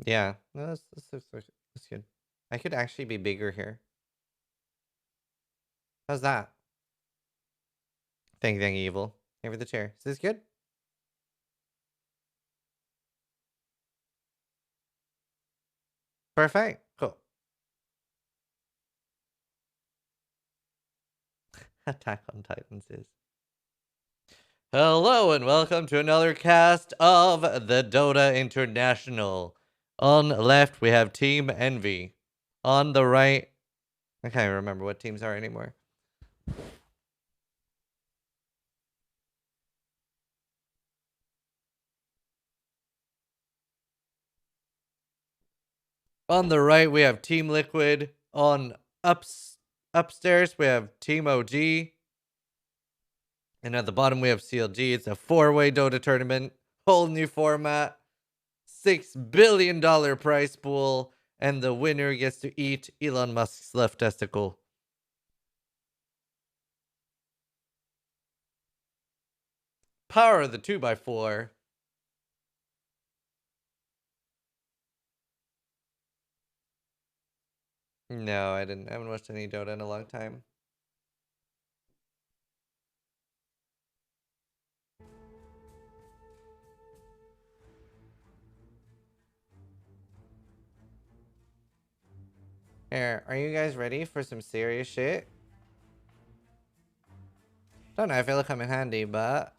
Yeah, no, that's good. I could actually be bigger here. How's that? Thank evil. Thank you for the chair. Is this good? Perfect. Cool. Attack on Titans is. Hello and welcome to another cast of the Dota International. On the left, we have Team Envy. On the right, I can't even remember what teams are anymore. On the right, we have Team Liquid. On upstairs, we have Team OG. And at the bottom, we have CLG. It's a 4-way Dota tournament. Whole new format. $6 billion prize pool. And the winner gets to eat Elon Musk's left testicle. Power of the 2x4. No, I didn't. I haven't watched any Dota in a long time. Here, are you guys ready for some serious shit? Don't know if it'll come in handy, but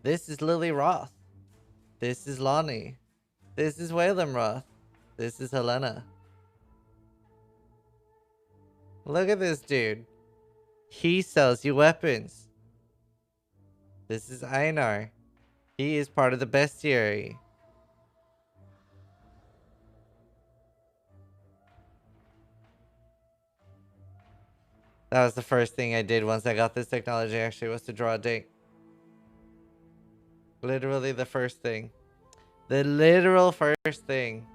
this is Lily Roth. This is Lonnie. This is Waylon Roth. This is Helena. Look at this dude. He sells you weapons. This is Einar. He is part of the bestiary. That was the first thing I did once I got this technology, actually, was to draw a date. Literally the first thing. The literal first thing.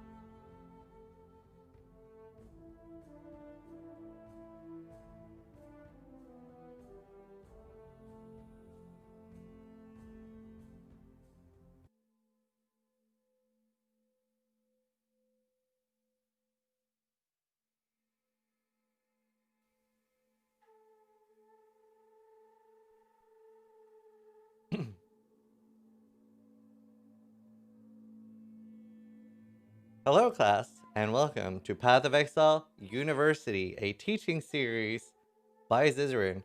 Hello, class, and welcome to Path of Exile University, a teaching series by Zizaran.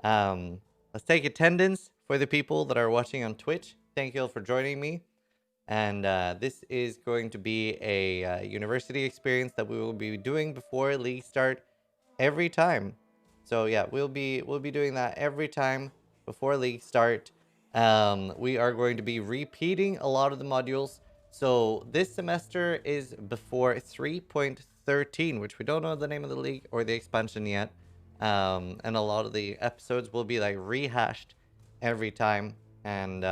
Let's take attendance for the people that are watching on Twitch. Thank you all for joining me. And this is going to be a university experience that we will be doing before league start every time. So yeah, we'll be doing that every time before league start. We are going to be repeating a lot of the modules. So this semester is before 3.13, which we don't know the name of the league or the expansion yet. And a lot of the episodes will be like rehashed every time, and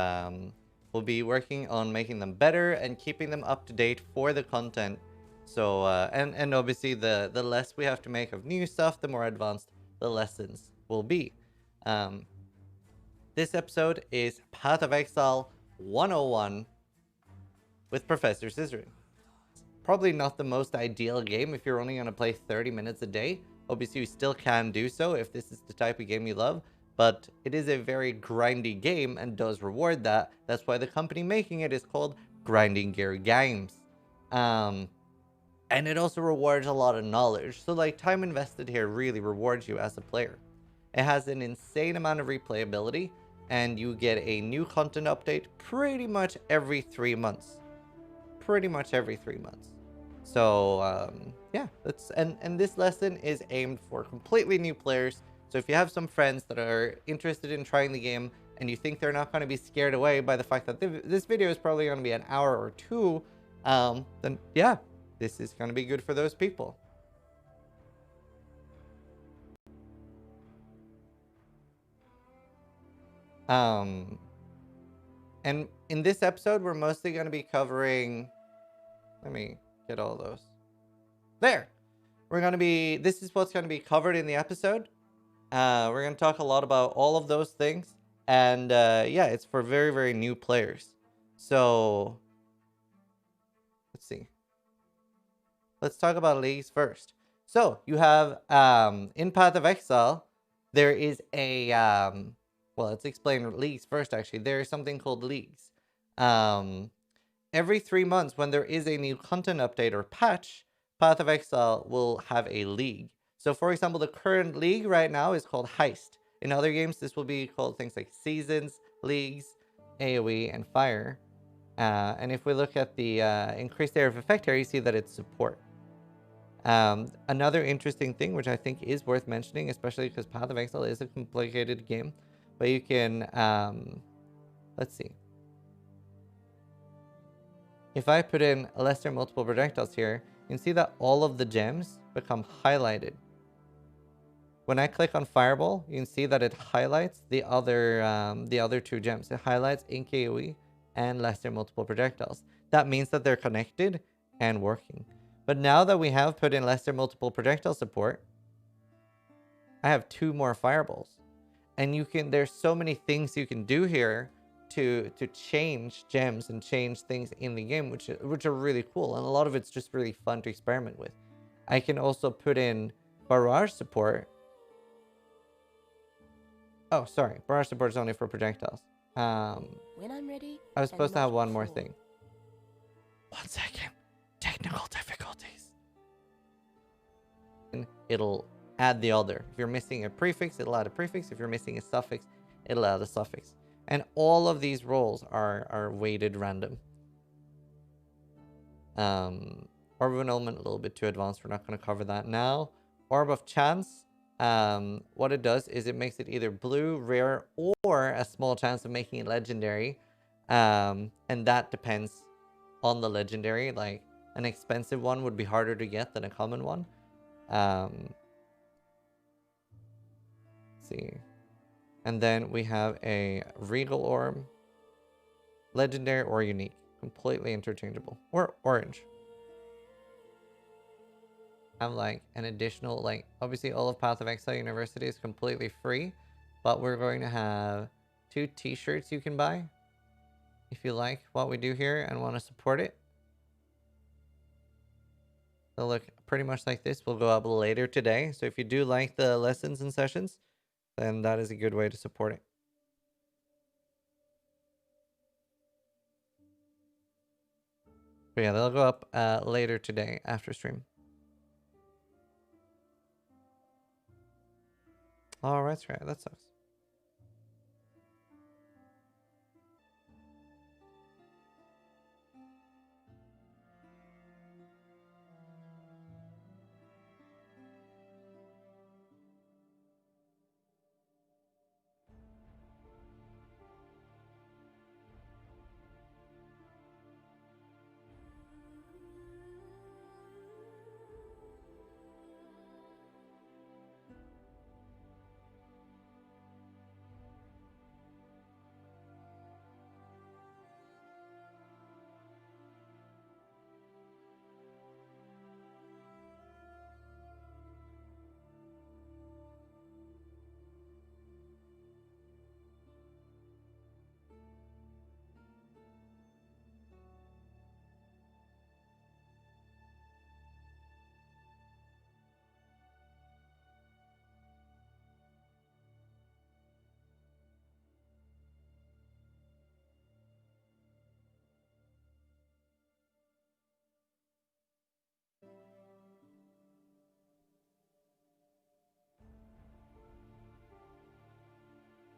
we'll be working on making them better and keeping them up to date for the content. So and obviously the less we have to make of new stuff, the more advanced the lessons will be. This episode is Path of Exile 101 with Professor Zizaran. Probably not the most ideal game if you're only going to play 30 minutes a day. Obviously, you still can do so if this is the type of game you love, but it is a very grindy game and does reward that. That's why the company making it is called Grinding Gear Games. And it also rewards a lot of knowledge. So, like, time invested here really rewards you as a player. It has an insane amount of replayability, and you get a new content update pretty much every 3 months. Pretty much every 3 months. So yeah, and this lesson is aimed for completely new players. So if you have some friends that are interested in trying the game and you think they're not going to be scared away by the fact that this video is probably going to be an hour or two, then yeah, this is going to be good for those people. And in this episode, we're mostly going to be covering. Let me get all those. There. this is what's going to be covered in the episode. We're going to talk a lot about all of those things. And yeah, it's for very, very new players. So let's see. Let's talk about leagues first. So you have in Path of Exile, there is a well, let's explain leagues first. Actually, there is something called leagues. Every 3 months, when there is a new content update or patch, Path of Exile will have a league. So, for example, the current league right now is called Heist. In other games, this will be called things like Seasons, Leagues, AoE, and Fire. And if we look at the increased area of effect here, you see that it's support. Another interesting thing, which I think is worth mentioning, especially because Path of Exile is a complicated game, but you can, let's see. If I put in lesser multiple projectiles here, you can see that all of the gems become highlighted. When I click on Fireball, you can see that it highlights the other 2 gems. It highlights Ink AoE and lesser multiple projectiles. That means that they're connected and working. But now that we have put in lesser multiple projectile support, I have 2 more fireballs. And there's so many things you can do here to change gems and change things in the game, which are really cool. And a lot of it's just really fun to experiment with. I can also put in barrage support. Oh, sorry. Barrage support is only for projectiles. When I'm ready, I was supposed to have one more thing. 1 second. Technical difficulties. It'll add the other. If you're missing a prefix, it'll add a prefix. If you're missing a suffix, it'll add a suffix. And all of these rolls are weighted random. Orb of Annulment, a little bit too advanced. We're not going to cover that now. Orb of Chance. What it does is it makes it either blue, rare, or a small chance of making it legendary. And that depends on the legendary. Like, an expensive one would be harder to get than a common one. Let's see. And then we have a Regal Orb. Legendary or unique. Completely interchangeable. Or orange. Have like an additional, like, obviously all of Path of Exile University is completely free. But we're going to have 2 t-shirts you can buy. If you like what we do here and want to support it. They'll look pretty much like this. Will go up later today. So if you do like the lessons and sessions, then that is a good way to support it. But yeah, they'll go up later today after stream. Oh, that's right. That sucks.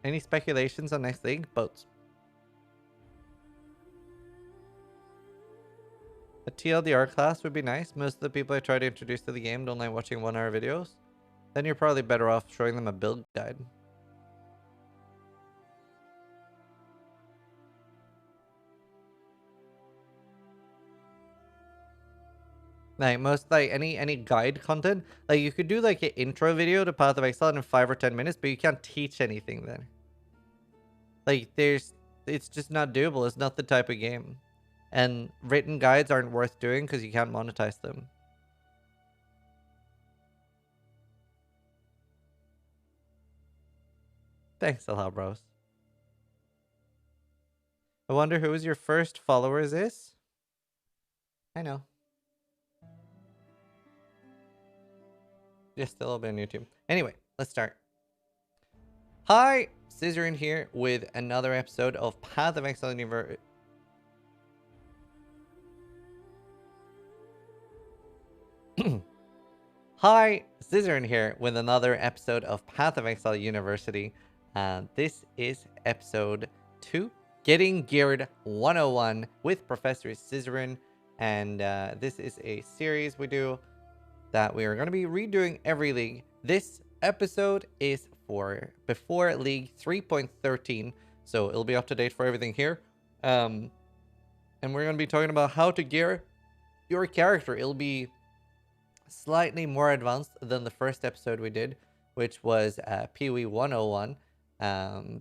Any speculations on next league? Boats. A TLDR class would be nice. Most of the people I try to introduce to the game don't like watching 1-hour videos. Then you're probably better off showing them a build guide. Like any guide content, like you could do like an intro video to Path of Exile in 5 or 10 minutes, but you can't teach anything then. Like it's just not doable. It's not the type of game. And written guides aren't worth doing because you can't monetize them. Thanks a lot, bros. I wonder who is your first follower is this? I know. Just a little bit on YouTube. Anyway, let's start. Hi, Zizaran here with another episode of Path of Exile Universe. Hi, Zizaran here with another episode of Path of Exile University. This is episode 2, Getting Geared 101 with Professor Zizaran. And this is a series we do that we are going to be redoing every league. This episode is for before League 3.13, so it'll be up to date for everything here. And we're going to be talking about how to gear your character. It'll be slightly more advanced than the first episode we did, which was PoE 101.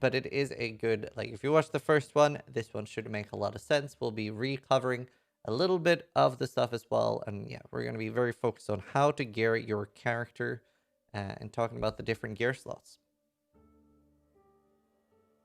But it is a good, like, if you watch the first one, this one should make a lot of sense. We'll be recovering a little bit of the stuff as well, and yeah, we're going to be very focused on how to gear your character and talking about the different gear slots.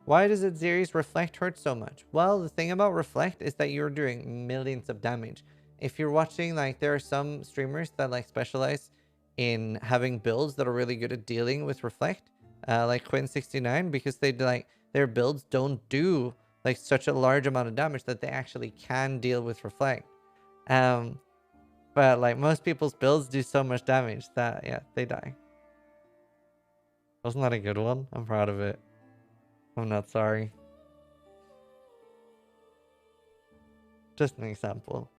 Why does it series Reflect hurt so much? Well, the thing about Reflect is that you're doing millions of damage. If you're watching, like, there are some streamers that like specialize in having builds that are really good at dealing with Reflect, like Quinn69, because they like their builds don't do like such a large amount of damage that they actually can deal with Reflect. But like most people's builds do so much damage that yeah, they die. Wasn't that a good one? I'm proud of it. I'm not sorry. Just an example.